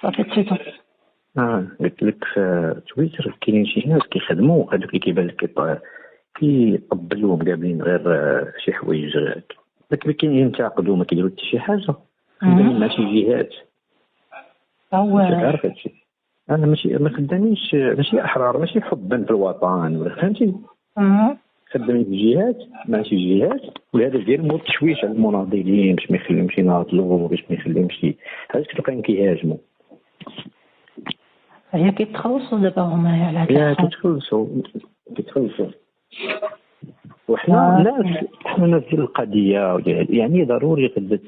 صافي تشيتو. قلت لك في تويتر كاينين شي ناس كيخدموا هذوك اللي كيبان لك كيطبلوا قابلين غير شي حوايج، لكن كاينين ينتقدوا ما كيديروا حتى شي حاجه، خدامين مع شي جهات. هو عارف هادشي، انا ما خدامينش، ماشي احرار، ماشي حبا في الوطن ولا فهمتي. خدامين في جهات مع شي جهات، والهدف ديالهم هو التشويش على المناضلين باش ما يخليهمش يناضلوا، باش ما يخليهمش هذاك كتلقاهم كيهاجموا. هي كيتخلصوا دابا هما على هذا يا كيتخلصوا وحنا ناس ديال القضيه، يعني ضروري غدا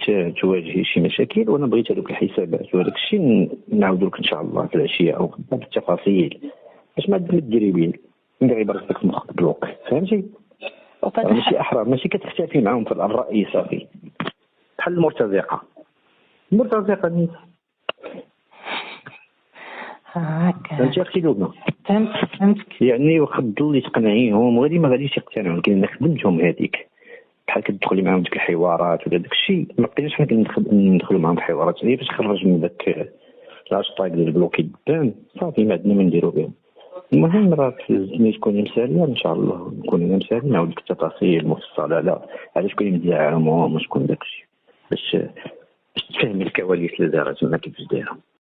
تواجهي شي مشاكل، وانا بغيت هذوك الحسابات وهذاك الشيء نعاودو لك ان شاء الله في العشيه او غدا بالتفاصيل، باش ما ديري بيه ندير براسك في مخك بلوك، فهمتي. ماشي احرار، ماشي كتختفي معاهم في الراي صافي بحال المرتزقه نيت. هكا فهمتي اختي لبنى؟ فهمتك. يعني واخا تضلي تقنعيهم وغادي ما غاديش يقتنعوا، ولكن انا خدمتهم هذيك بحال كتدخلي معاهم ديك الحوارات ولا داك الشيء، ما بقيناش حنا ندخلوا معاهم الحوارات، هي باش خرج من داك الهاشتاغ ديال البلوكي قدام صافي ما عندنا ما نديرو بهم. المهم راه تزني تكوني مساليه ان شاء الله، نكون انا مسالي نعاود لك التفاصيل المفصله على شكون مزعمهم وشكون داك الشيء، باش تفهمي الكواليس اللي دارت ما كيفاش دايره.